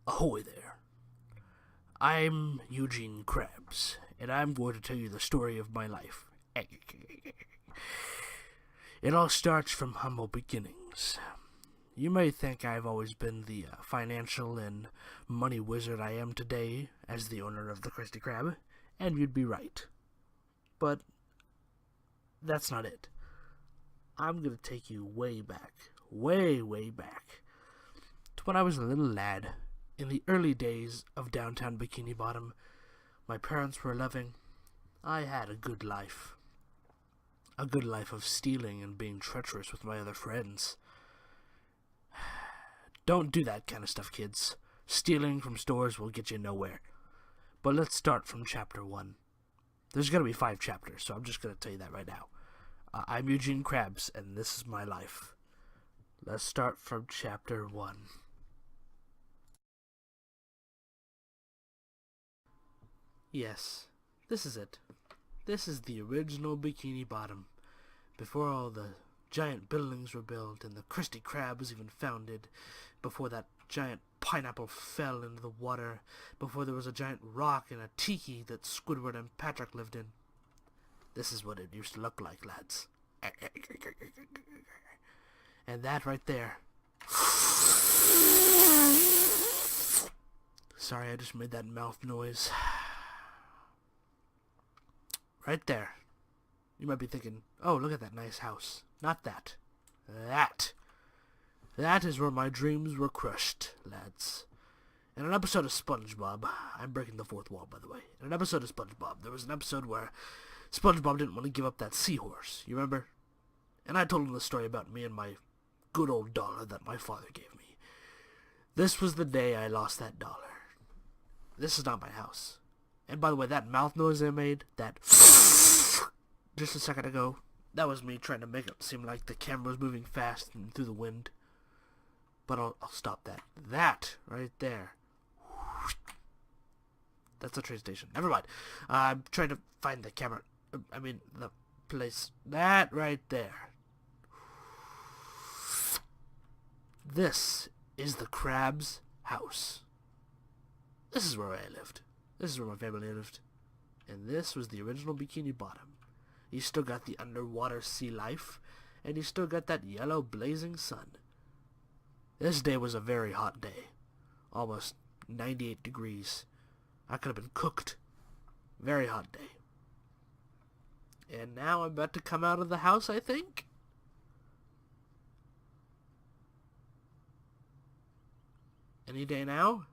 Ahoy there. I'm Eugene Krabs, and I'm going to tell you the story of my life. It all starts from humble beginnings. You may think I've always been the financial and money wizard I am today as the owner of the Krusty Krab, and you'd be right. But that's not it. I'm going to take you way back, way back, to when I was a little lad. In the early days of downtown Bikini Bottom, my parents were loving. I had a good life. A good life of stealing and being treacherous with my other friends. Don't do that kind of stuff, kids. Stealing from stores will get you nowhere. But let's start from chapter 1. There's going to be 5 chapters, so I'm just going to tell you that right now. I'm Eugene Krabs, and this is my life. Let's start from chapter 1. Yes, this is it. This is the original Bikini Bottom, before all the giant buildings were built and the Krusty Krab was even founded, before that giant pineapple fell into the water, before there was a giant rock and a tiki that Squidward and Patrick lived in. This is what it used to look like, lads. And that right there. Sorry, I just made that mouth noise. Right there. You might be thinking, oh, look at that nice house. Not that. That. That is where my dreams were crushed, lads. In an episode of SpongeBob, I'm breaking the fourth wall, by the way. In an episode of SpongeBob, there was an episode where SpongeBob didn't want to give up that seahorse. You remember? And I told him the story about me and my good old dollar that my father gave me. This was the day I lost that dollar. This is not my house. And by the way, that mouth noise I made, that just a second ago, that was me trying to make it seem like the camera was moving fast and through the wind. But I'll stop that. That right there. That's a train station. Never mind. I'm trying to find the camera. The place. That right there. This is the Krabs' house. This is where I lived. This is where my family lived. And this was the original Bikini Bottom. You still got the underwater sea life, and you still got that yellow blazing sun. This day was a very hot day. Almost 98 degrees. I could have been cooked. Very hot day. And now I'm about to come out of the house, I think. Any day now?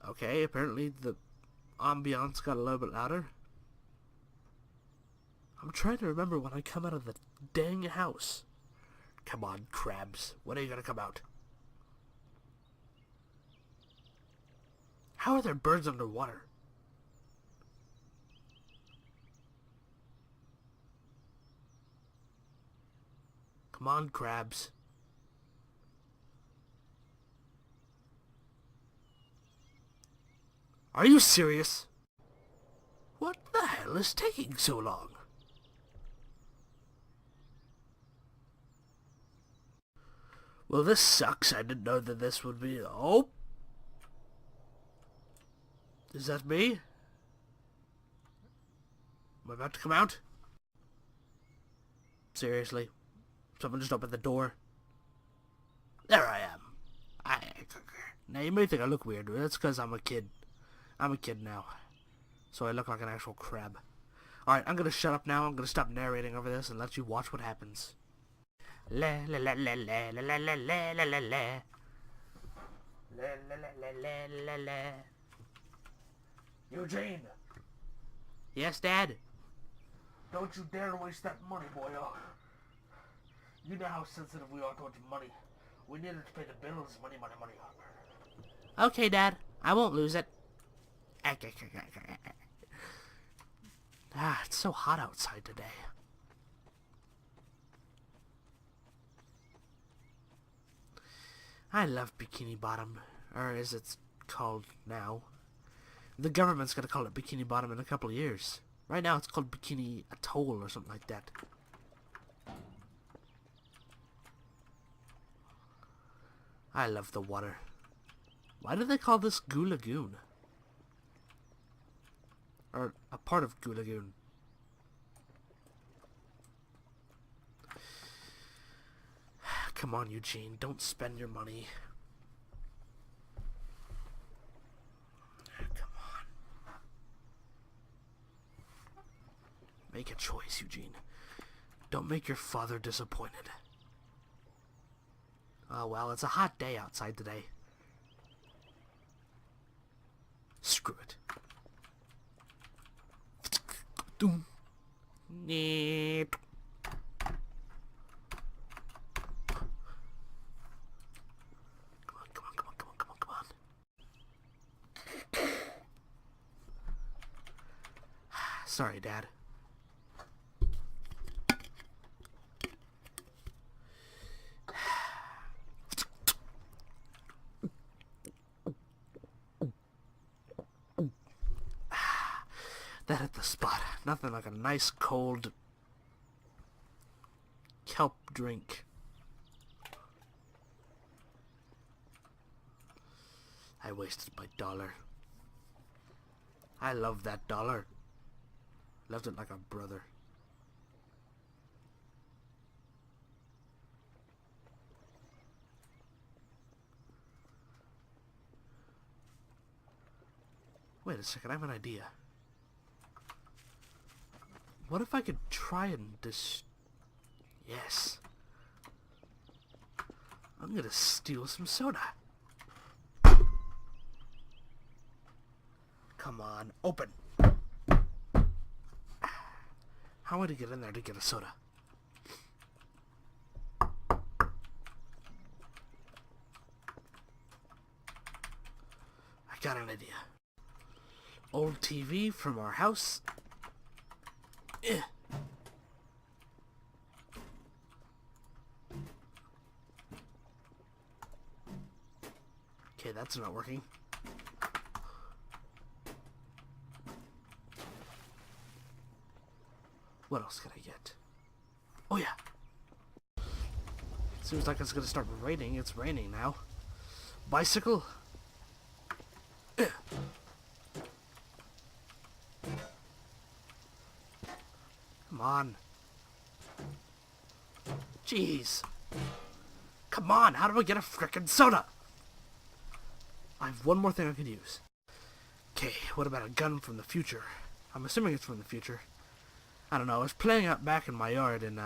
Okay, apparently the ambiance got a little bit louder. I'm trying to remember when I come out of the dang house. Come on, Krabs. When are you gonna come out? How are there birds underwater? Come on, Krabs. Are you serious? What the hell is taking so long? Well, this sucks. I didn't know that this would be... Oh! Is that me? Am I about to come out? Seriously? Someone just opened the door. There I am. Now, you may think I look weird, but that's because I'm a kid. I'm a kid now. So I look like an actual crab. Alright, I'm gonna shut up now. I'm gonna stop narrating over this and let you watch what happens. La la la la la la la la la la la la. La la la la la la la. Eugene! Yes, Dad? Don't you dare waste that money, boyo. You know how sensitive we are towards money. We need it to pay the bills. Money. Okay, Dad. I won't lose it. It's so hot outside today. I love Bikini Bottom, or as it's called now. The government's gonna call it Bikini Bottom in a couple of years. Right now it's called Bikini Atoll or something like that. I love the water. Why do they call this Goo Lagoon? Or a part of Goo Lagoon. Come on, Eugene. Don't spend your money. Come on. Make a choice, Eugene. Don't make your father disappointed. Oh, well, it's a hot day outside today. Screw it. Doom. Neat. Come on. Sorry, Dad. That hit the spot. Nothing like a nice cold kelp drink. I wasted my dollar. I love that dollar. Loved it like a brother. Wait a second, I have an idea. What if I could try and Yes. I'm gonna steal some soda. Come on, open. How would I get in there to get a soda? I got an idea. Old TV from our house. Okay, that's not working. What else can I get? Oh yeah. Seems like it's gonna start raining. It's raining now. Bicycle. Come on. Jeez. Come on, how do I get a frickin' soda? I have one more thing I could use. Okay, what about a gun from the future? I'm assuming it's from the future. I don't know, I was playing out back in my yard and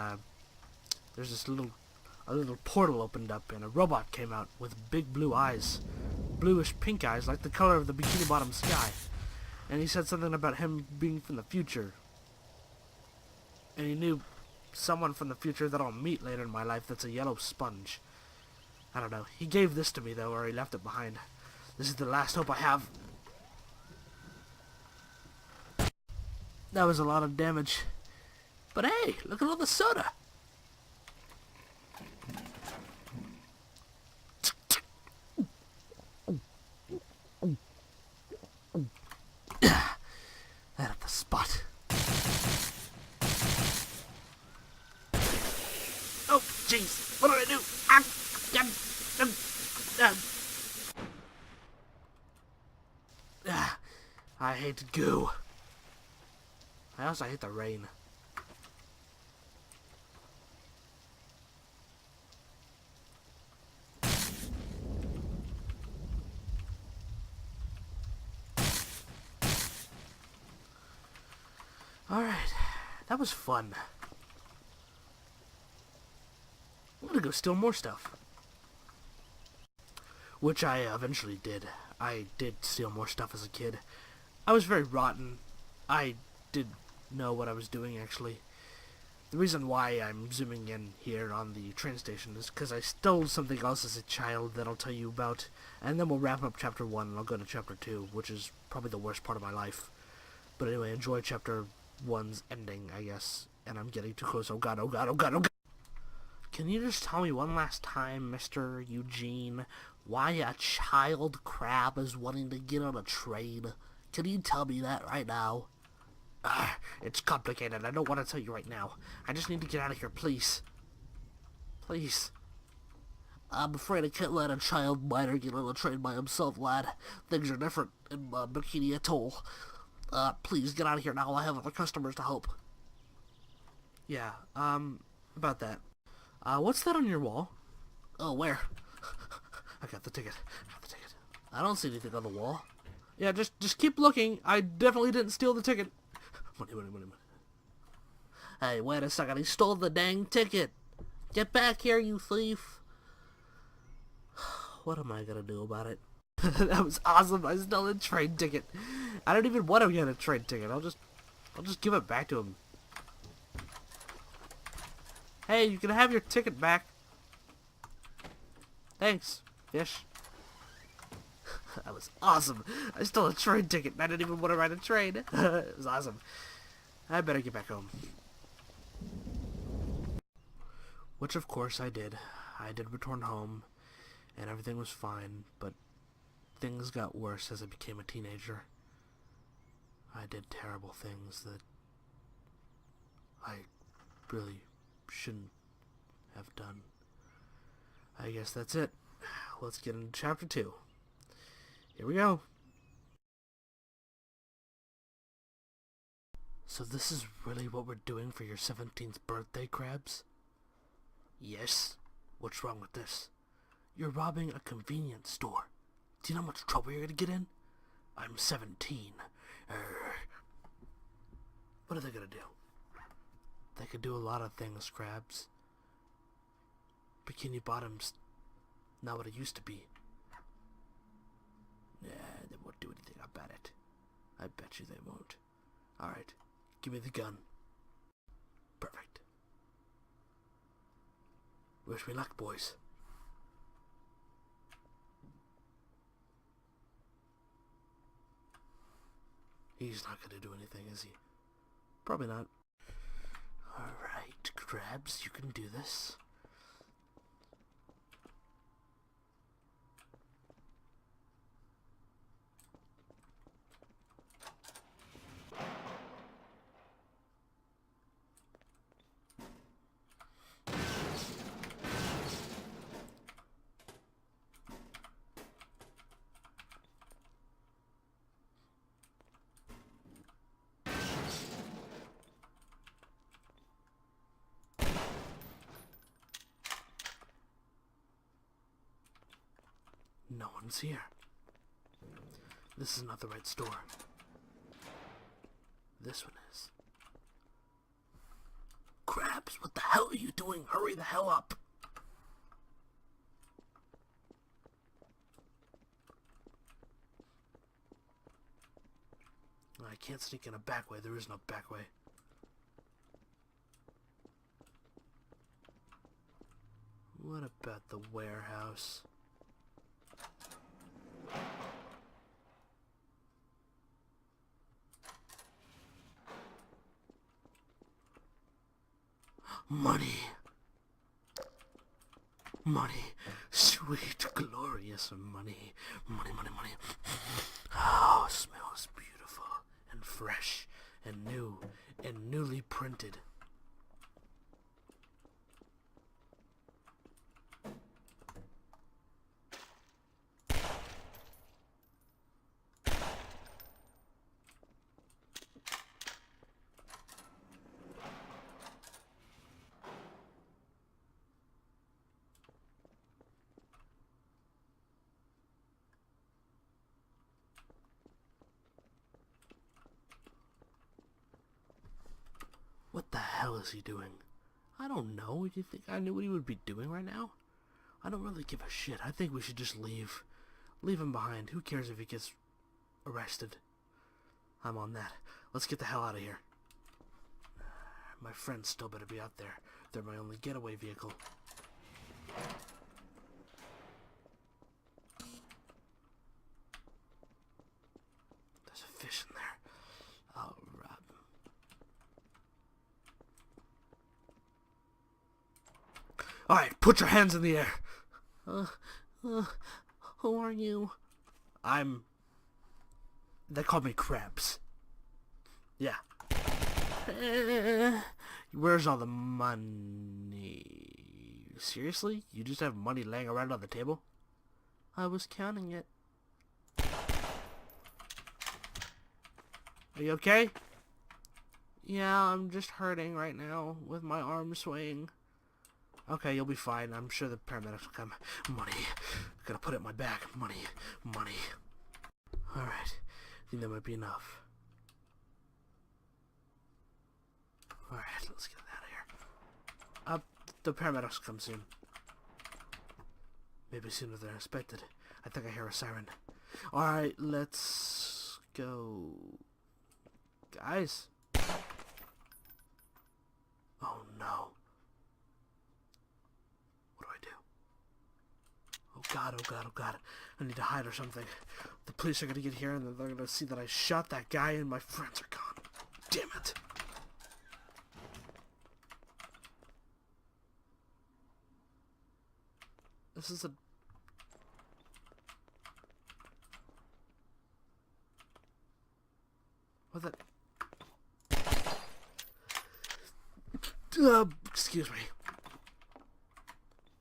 there's this a little portal opened up and a robot came out with big blue eyes. Bluish pink eyes like the color of the Bikini Bottom sky. And he said something about him being from the future. And he knew someone from the future that I'll meet later in my life that's a yellow sponge. I don't know. He gave this to me though, or he left it behind. This is the last hope I have. That was a lot of damage. But hey, look at all the soda. That at the spot. Oh, jeez. What did I do? I hate goo. I also hate the rain. Alright, that was fun. I'm gonna go steal more stuff. Which I eventually did. I did steal more stuff as a kid. I was very rotten. I did know what I was doing, actually. The reason why I'm zooming in here on the train station is because I stole something else as a child that I'll tell you about, and then we'll wrap up Chapter 1 and I'll go to Chapter 2, which is probably the worst part of my life. But anyway, enjoy Chapter 1's ending, I guess. And I'm getting too close. Oh god, oh god, oh god, oh god! Can you just tell me one last time, Mr. Eugene, why a child crab is wanting to get on a train? Can you tell me that right now? It's complicated. I don't want to tell you right now. I just need to get out of here, please. Please. I'm afraid I can't let a child miner get on a train by himself, lad. Things are different in Bikini Atoll. Please get out of here now. I have other customers to help. Yeah, about that. What's that on your wall? Oh, where? I got the ticket. I don't see anything on the wall. Yeah, just keep looking. I definitely didn't steal the ticket. Money. Hey, wait a second. He stole the dang ticket. Get back here, you thief. What am I gonna do about it? That was awesome. I stole a train ticket. I don't even want to get a train ticket. I'll just give it back to him. Hey, you can have your ticket back. Thanks, fish. That was awesome. I stole a train ticket and I didn't even want to ride a train. It was awesome. I better get back home. Which of course I did. I did return home and everything was fine, but things got worse as I became a teenager. I did terrible things that I really shouldn't have done. I guess that's it. Let's get into chapter 2. Here we go. So this is really what we're doing for your 17th birthday, Krabs? Yes. What's wrong with this? You're robbing a convenience store. Do you know how much trouble you're gonna get in? I'm 17. What are they gonna do? They could do a lot of things, Krabs. Bikini Bottom's not what it used to be. Nah, they won't do anything about it. I bet you they won't. Alright, give me the gun. Perfect. Wish me luck, boys. He's not gonna do anything, is he? Probably not. Alright, Krabs, you can do this. No one's here. This is not the right store. This one is. Krabs, what the hell are you doing? Hurry the hell up! I can't sneak in a back way. There is no back way. What about the warehouse? Money. Sweet, glorious money. Money. Oh, it smells beautiful and fresh and new and newly printed. What the hell is he doing? I don't know. Do you think I knew what he would be doing right now? I don't really give a shit. I think we should just leave. Leave him behind. Who cares if he gets arrested? I'm on that. Let's get the hell out of here. My friends still better be out there. They're my only getaway vehicle. There's a fish in there. I'll rob him. Alright, put your hands in the air. Who are you? They call me Krabs. Yeah. Where's all the money? Seriously? You just have money laying around on the table? I was counting it. Are you okay? Yeah, I'm just hurting right now with my arm swaying. Okay, you'll be fine. I'm sure the paramedics will come. Money. Gotta put it in my bag. Money. Money. Alright. I think that might be enough. Alright, let's get out of here. The paramedics will come soon. Maybe sooner than expected. I think I hear a siren. Alright, let's go. Guys. Oh no. What do I do? Oh god, oh god, oh god. I need to hide or something. The police are gonna get here and they're gonna see that I shot that guy and my friends are gone. Damn it. This is a... What the... excuse me.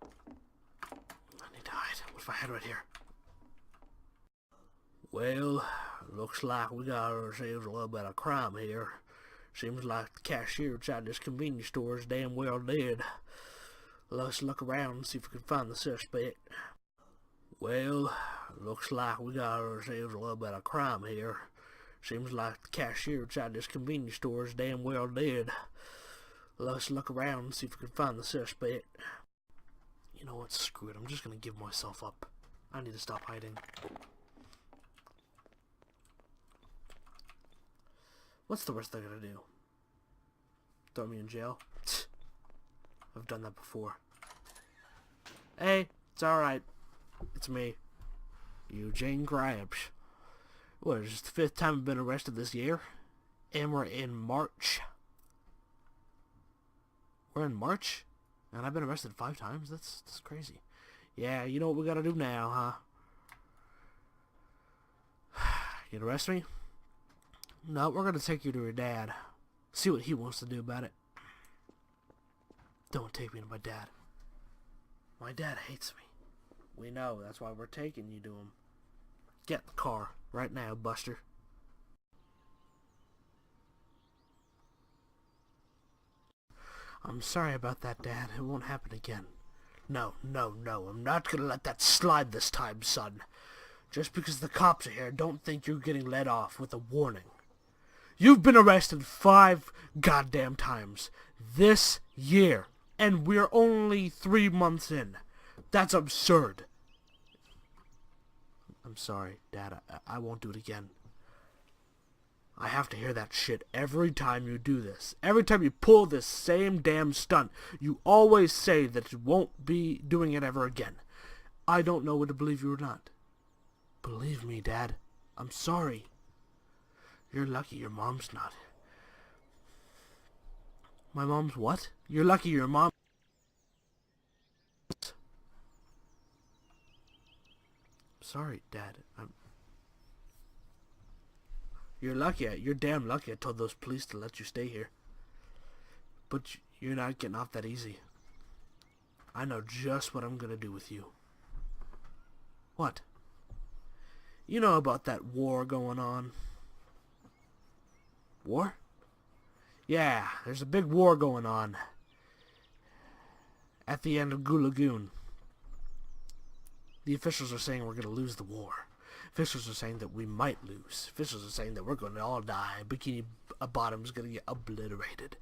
I need to hide. What if I hide right here? Well, looks like we got ourselves a little bit of crime here. Seems like the cashier outside this convenience store is damn well dead. Let's look around and see if we can find the suspect. Well, looks like we got ourselves a little bit of crime here. Seems like the cashier outside this convenience store is damn well dead. Let's look around and see if we can find the suspect. You know what? Screw it. I'm just gonna give myself up. I need to stop hiding. What's the worst they're gonna do? Throw me in jail? I've done that before. Hey, it's alright. It's me. Eugene Krabs. What, is this the 5th time I've been arrested this year? And we're in March. We're in March? And I've been arrested 5 times? That's crazy. Yeah, you know what we gotta do now, huh? You'd arrest me? No, we're gonna take you to your dad. See what he wants to do about it. Don't take me to my dad. My dad hates me. We know, that's why we're taking you to him. Get in the car, right now, Buster. I'm sorry about that, Dad. It won't happen again. No, no, no. I'm not gonna let that slide this time, son. Just because the cops are here, don't think you're getting let off with a warning. You've been arrested 5 goddamn times this year, and we're only 3 months in. That's absurd. I'm sorry, Dad. I won't do it again. I have to hear that shit every time you do this. Every time you pull this same damn stunt, you always say that you won't be doing it ever again. I don't know whether to believe you or not. Believe me, Dad. I'm sorry. You're lucky your mom's not. My mom's what? You're lucky your mom... Sorry, Dad. You're lucky. You're damn lucky I told those police to let you stay here. But you're not getting off that easy. I know just what I'm gonna do with you. What? You know about that war going on. War? Yeah, there's a big war going on. At the end of Gulagoon. The officials are saying we're gonna lose the war. Officials are saying that we might lose. Officials are saying that we're going to all die. Bikini Bottom's going to get obliterated.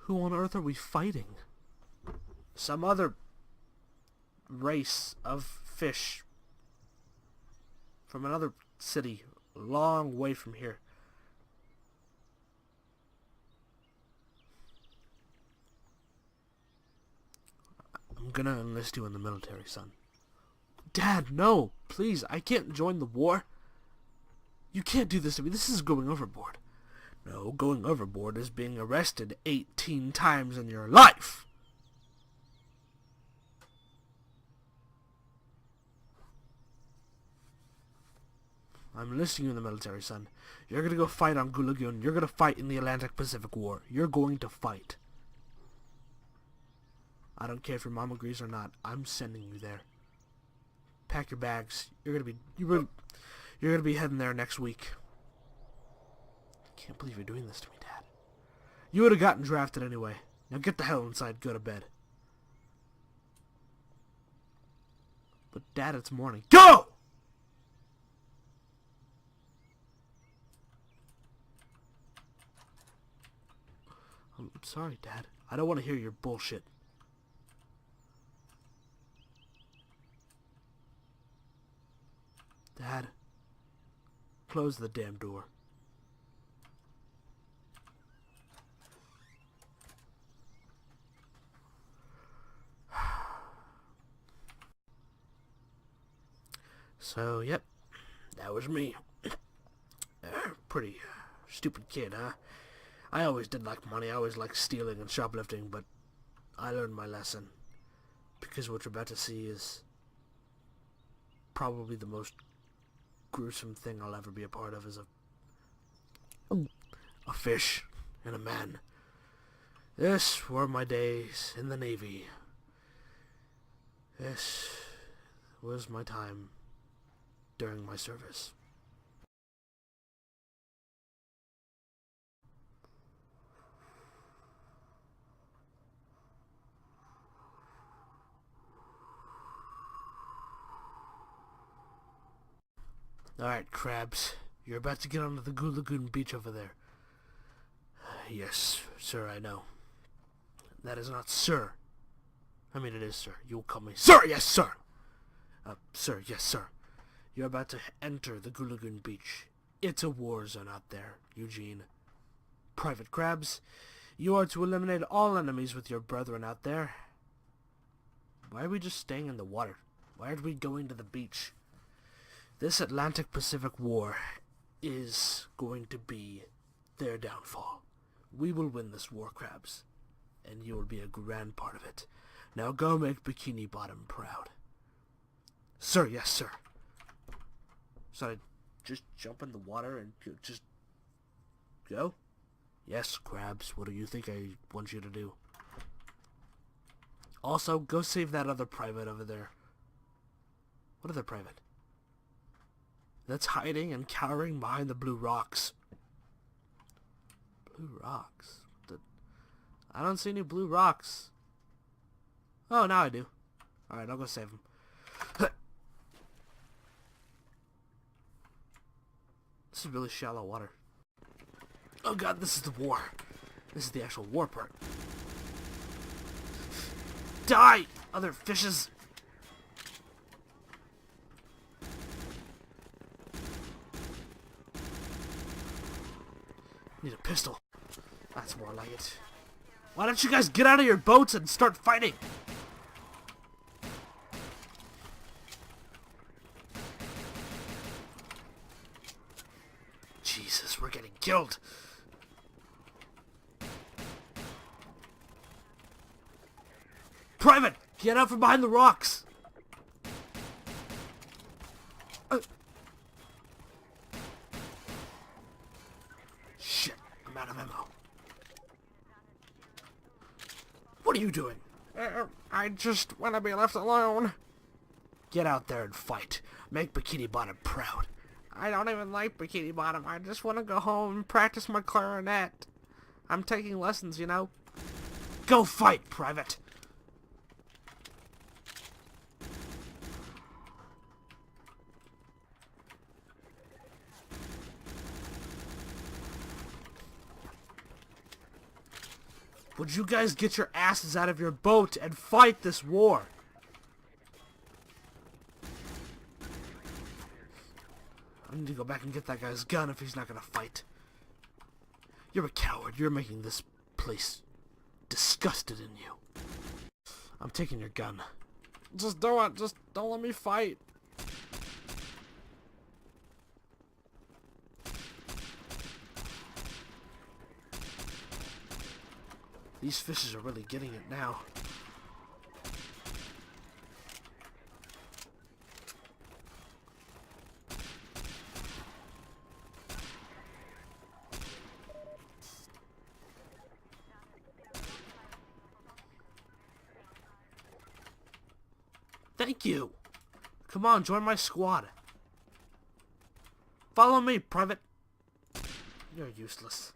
Who on earth are we fighting? Some other race of fish from another city a long way from here. I'm going to enlist you in the military, son. Dad, no! Please, I can't join the war. You can't do this to me. This is going overboard. No, going overboard is being arrested 18 times in your life! I'm enlisting you in the military, son. You're gonna go fight on Gulagoon. You're gonna fight in the Atlantic Pacific War. You're going to fight. I don't care if your mom agrees or not. I'm sending you there. Pack your bags. You're gonna be heading there next week. I can't believe you're doing this to me, Dad. You would have gotten drafted anyway. Now get the hell inside. Go to bed. But Dad, it's morning. Go! I'm sorry, Dad. I don't want to hear your bullshit. Dad, close the damn door. So, yep, that was me. Pretty stupid kid, huh? I always did like money. I always liked stealing and shoplifting, but I learned my lesson. Because what you're about to see is probably the most gruesome thing I'll ever be a part of, is a fish and a man. This were my days in the Navy. This was my time during my service. Alright, Krabs. You're about to get onto the Goo Lagoon beach over there. Yes, sir, I know. That is not sir. I mean, it is, sir. You'll call me sir, yes, sir! Sir, yes, sir. You're about to enter the Goo Lagoon beach. It's a war zone out there, Eugene. Private Krabs, you are to eliminate all enemies with your brethren out there. Why are we just staying in the water? Why aren't we going to the beach? This Atlantic-Pacific War is going to be their downfall. We will win this war, Krabs, and you will be a grand part of it. Now go make Bikini Bottom proud. Sir, yes, sir. So I just jump in the water and just go? Yes, Krabs, what do you think I want you to do? Also, go save that other private over there. What other private? That's hiding and cowering behind the blue rocks. Blue rocks? I don't see any blue rocks. Oh, now I do. Alright, I'll go save him. This is really shallow water. Oh god, this is the war. This is the actual war part. Die, other fishes! Need a pistol. That's more like it. Why don't you guys get out of your boats and start fighting? Jesus, we're getting killed. Private, get out from behind the rocks. Shit, I'm out of ammo. What are you doing? I just want to be left alone. Get out there and fight. Make Bikini Bottom proud. I don't even like Bikini Bottom. I just want to go home and practice my clarinet. I'm taking lessons, you know. Go fight, Private. Would you guys get your asses out of your boat and fight this war? I need to go back and get that guy's gun if he's not gonna fight. You're a coward. You're making this place disgusted in you. I'm taking your gun. Just do it. Just don't let me fight. These fishes are really getting it now. Thank you. Come on, join my squad. Follow me, Private. You're useless.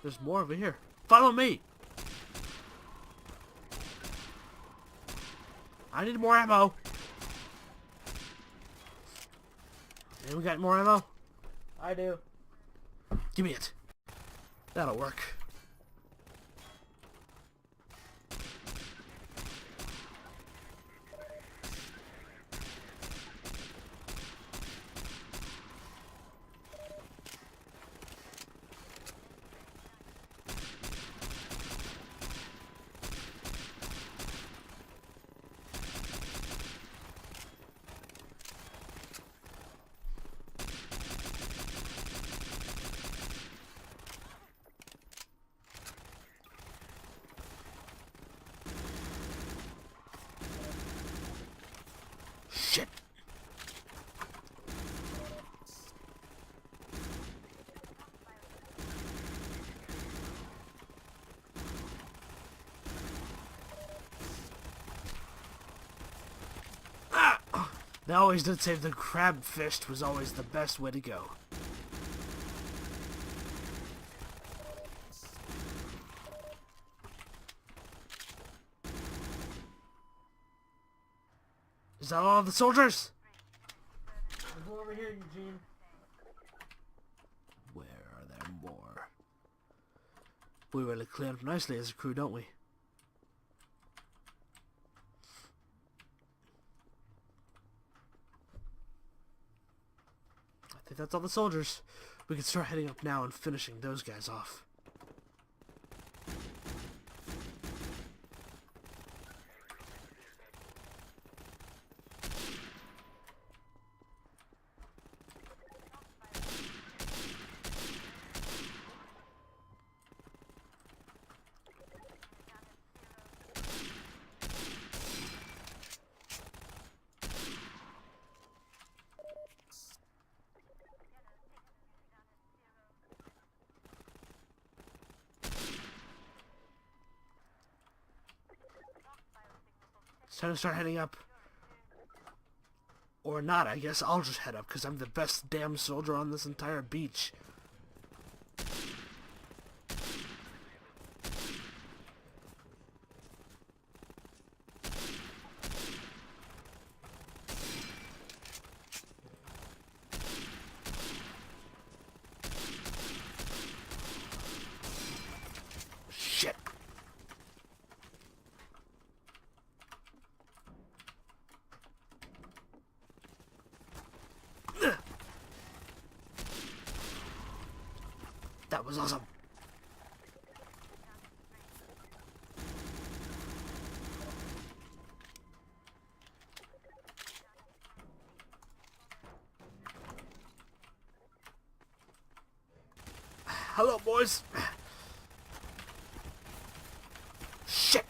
There's more over here. Follow me. I need more ammo. Anyone got more ammo? I do. Give me it. That'll work. Shit. Ah! They always did say the crab fist was always the best way to go. Is that all of the soldiers? Go over here, Eugene. Where are there more? We really clean up nicely as a crew, don't we? I think that's all the soldiers. We can start heading up now and finishing those guys off. It's time to start heading up. Or not, I guess I'll just head up, because I'm the best damn soldier on this entire beach. Shit. That was awesome. Hello, boys. Shit.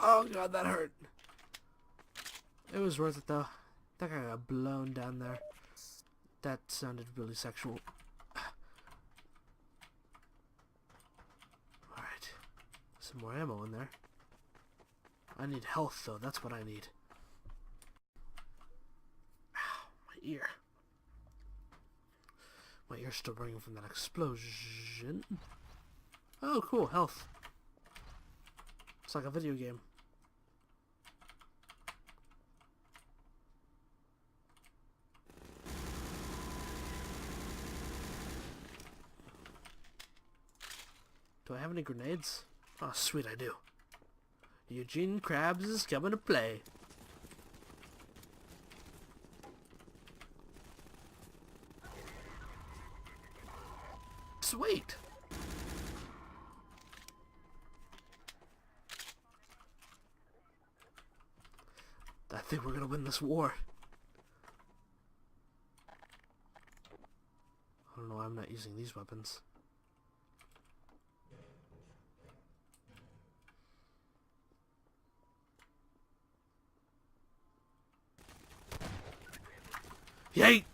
Oh god, that hurt. It was worth it though. That guy got blown down there. That sounded really sexual. Alright. Some more ammo in there. I need health though, that's what I need. Ow, my ear. My ear's still burning from that explosion. Oh cool, health. It's like a video game. Do I have any grenades? Oh, sweet, I do. Eugene Krabs is coming to play. Sweet. I think we're gonna win this war. I don't know why I'm not using these weapons. Yay!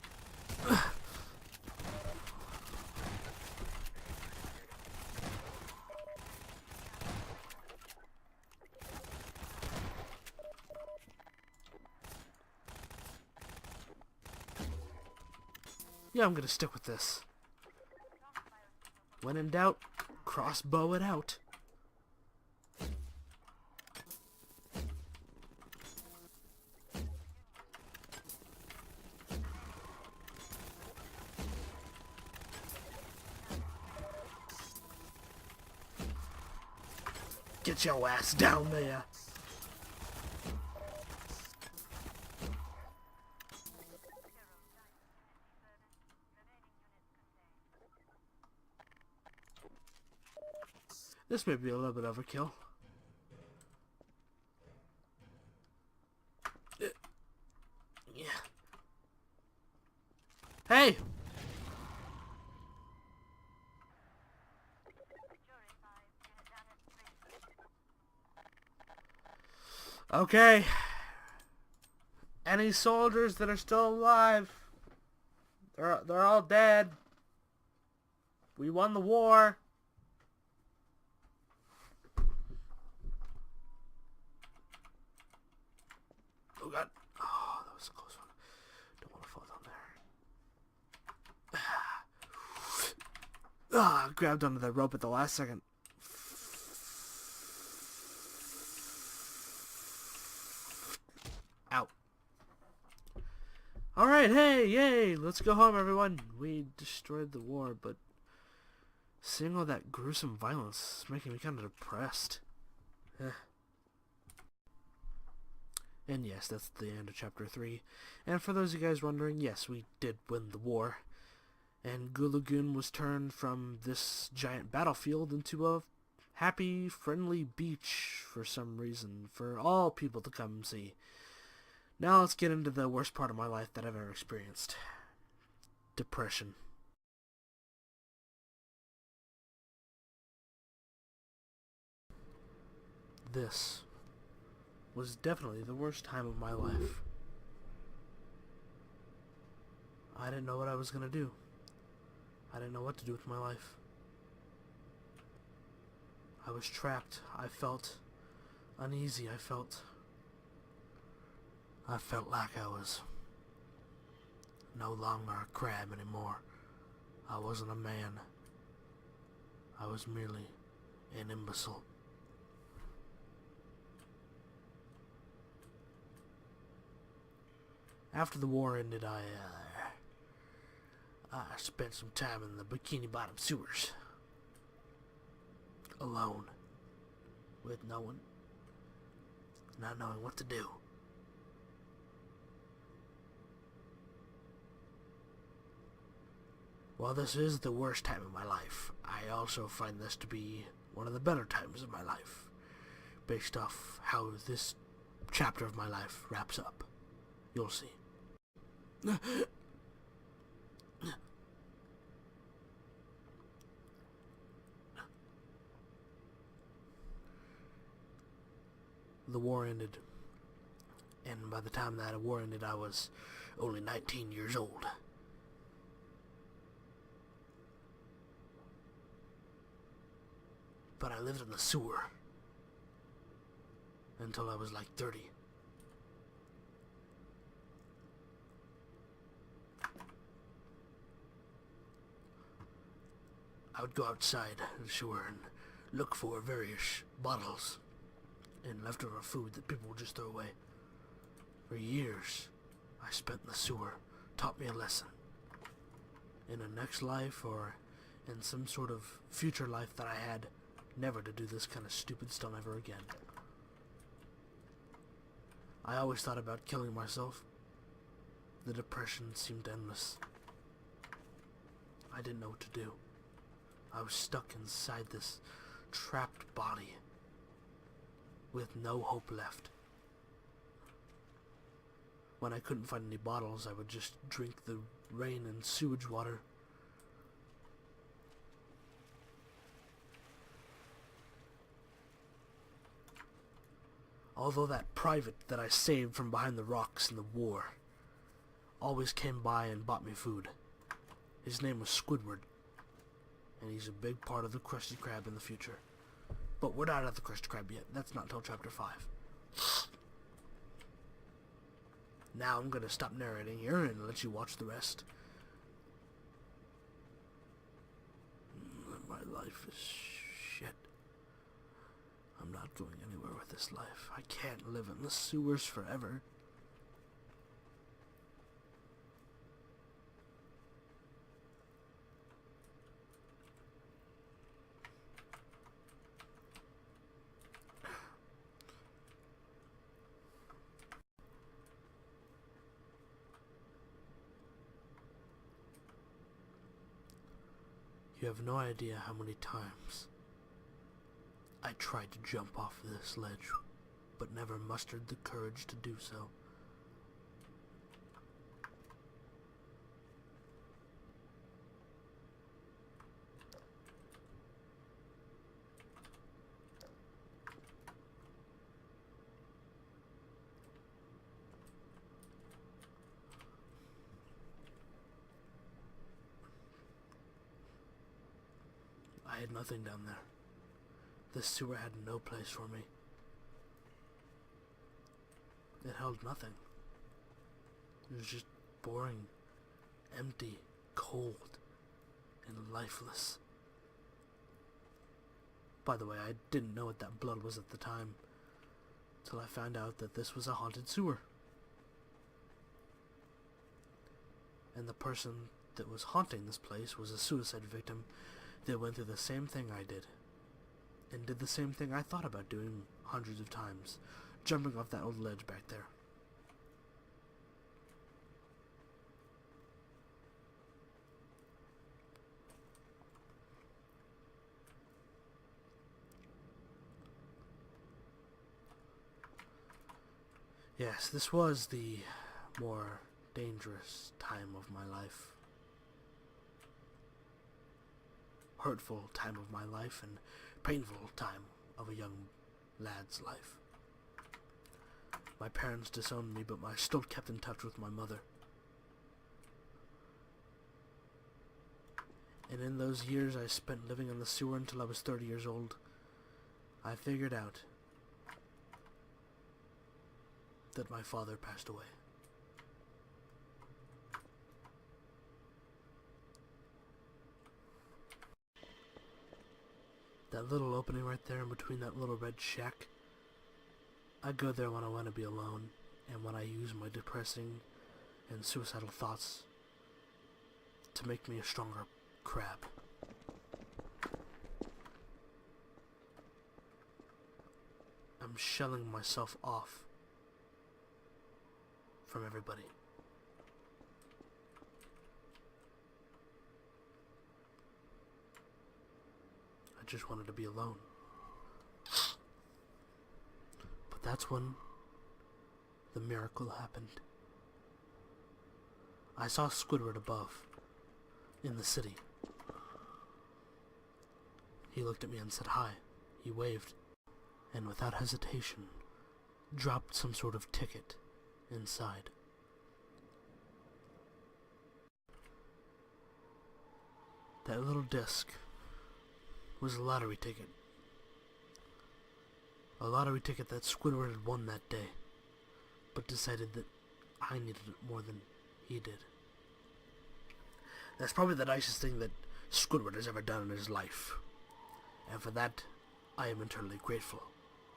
Yeah, I'm gonna stick with this. When in doubt, crossbow it out. Get your ass down there. This may be a little bit overkill. Yeah. Hey! Okay. Any soldiers that are still alive, they're all dead. We won the war. Oh god. Oh, that was a close one. Don't want to fall down there. Ah, I grabbed onto the rope at the last second. Out. Alright, hey, yay! Let's go home, everyone. We destroyed the war, but seeing all that gruesome violence is making me kind of depressed. And yes, that's the end of Chapter 3. And for those of you guys wondering, yes, we did win the war. And Gulagoon was turned from this giant battlefield into a happy, friendly beach for some reason, for all people to come see. Now let's get into the worst part of my life that I've ever experienced. Depression. This was definitely the worst time of my life. I didn't know what I was going to do. I didn't know what to do with my life. I was trapped. I felt uneasy. I felt like I was no longer a crab anymore. I wasn't a man. I was merely an imbecile. After the war ended, I spent some time in the Bikini Bottom sewers. Alone. With no one. Not knowing what to do. While this is the worst time of my life, I also find this to be one of the better times of my life, based off how this chapter of my life wraps up. You'll see. The war ended, and by the time that war ended, I was only 19 years old. But I lived in the sewer until I was like 30. I would go outside the sewer and look for various bottles and leftover food that people would just throw away. For years, I spent in the sewer, taught me a lesson. In a next life or in some sort of future life that I had, never to do this kind of stupid stuff ever again. I always thought about killing myself. The depression seemed endless. I didn't know what to do. I was stuck inside this trapped body with no hope left. When I couldn't find any bottles, I would just drink the rain and sewage water. Although that private that I saved from behind the rocks in the war always came by and bought me food. His name was Squidward, and he's a big part of the Krusty Krab in the future. But we're not at the Krusty Krab yet. That's not until chapter 5. Now I'm going to stop narrating here and let you watch the rest. My life is shit. I'm not going anywhere with this life. I can't live in the sewers forever. You have no idea how many times I tried to jump off this ledge, but never mustered the courage to do so. I had nothing down there. The sewer had no place for me. It held nothing. It was just boring, empty, cold, and lifeless. By the way, I didn't know what that blood was at the time, till I found out that this was a haunted sewer. And the person that was haunting this place was a suicide victim that went through the same thing I did, and did the same thing I thought about doing hundreds of times, jumping off that old ledge back there. Yes, this was the more dangerous time of my life. Hurtful time of my life, and painful time of a young lad's life. My parents disowned me, but I still kept in touch with my mother. And in those years I spent living in the sewer until I was 30 years old, I figured out that my father passed away. That little opening right there in between that little red shack, I go there when I want to be alone, and when I use my depressing and suicidal thoughts to make me a stronger crab. I'm shelling myself off from everybody. I just wanted to be alone. But that's when the miracle happened. I saw Squidward above, in the city. He looked at me and said hi. He waved, and without hesitation, dropped some sort of ticket inside. That little disc was a lottery ticket. A lottery ticket that Squidward had won that day, but decided that I needed it more than he did. That's probably the nicest thing that Squidward has ever done in his life, and for that I am eternally grateful,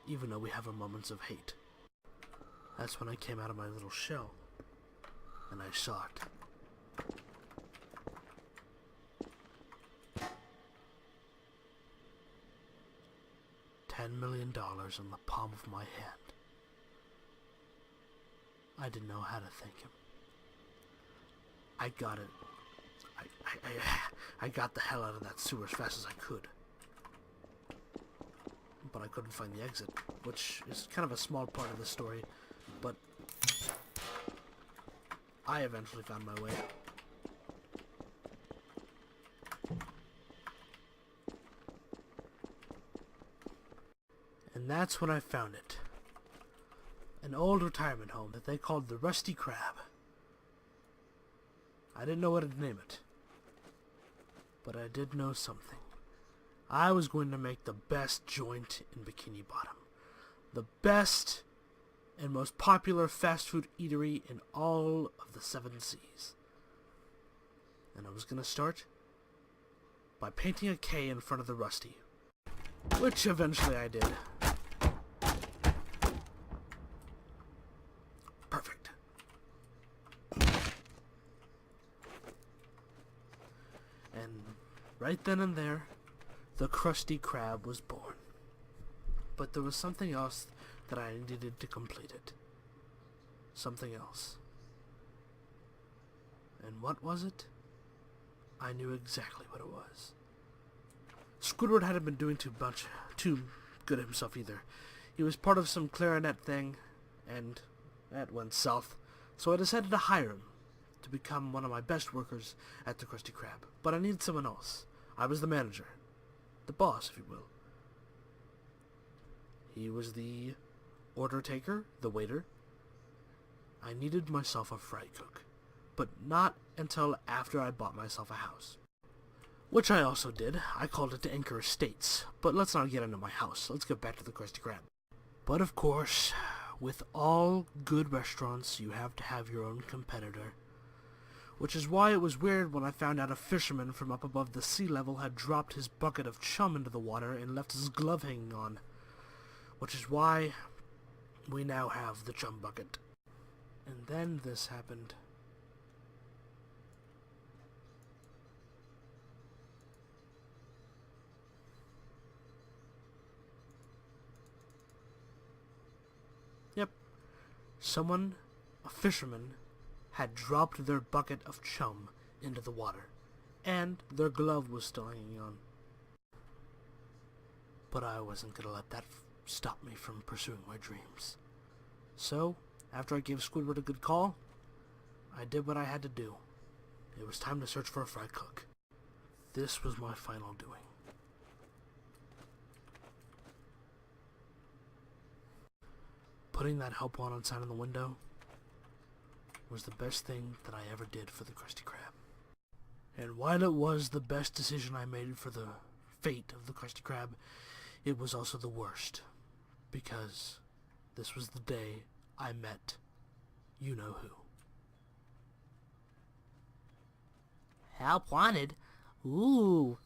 even though we have our moments of hate. That's when I came out of my little shell, and I saw it. $10 million in the palm of my hand. I didn't know how to thank him. I got it. I got the hell out of that sewer as fast as I could. But I couldn't find the exit, which is kind of a small part of the story, but I eventually found my way. And that's when I found it. An old retirement home that they called the Rusty Krab. I didn't know what to name it. But I did know something. I was going to make the best joint in Bikini Bottom. The best and most popular fast food eatery in all of the 7 seas. And I was going to start by painting a K in front of the Rusty. Which eventually I did. Perfect. And right then and there, the Krusty Krab was born. But there was something else that I needed to complete it. Something else. And what was it? I knew exactly what it was. Squidward hadn't been doing too good himself either. He was part of some clarinet thing, and that went south. So I decided to hire him to become one of my best workers at the Krusty Krab. But I needed someone else. I was the manager. The boss, if you will. He was the order taker, the waiter. I needed myself a fry cook, but not until after I bought myself a house. Which I also did. I called it the Anchor Estates. But let's not get into my house. Let's get back to the Krusty Krab. But of course, with all good restaurants, you have to have your own competitor. Which is why it was weird when I found out a fisherman from up above the sea level had dropped his bucket of chum into the water and left his glove hanging on. Which is why we now have the chum bucket. And then this happened. Yep. Someone, a fisherman, had dropped their bucket of chum into the water, and their glove was still hanging on. But I wasn't going to let that stop me from pursuing my dreams. So, after I gave Squidward a good call, I did what I had to do. It was time to search for a fry cook. This was my final doing. Putting that help wanted sign on the window was the best thing that I ever did for the Krusty Krab. And while it was the best decision I made for the fate of the Krusty Krab, it was also the worst. Because this was the day I met you-know-who. Help wanted? Ooh.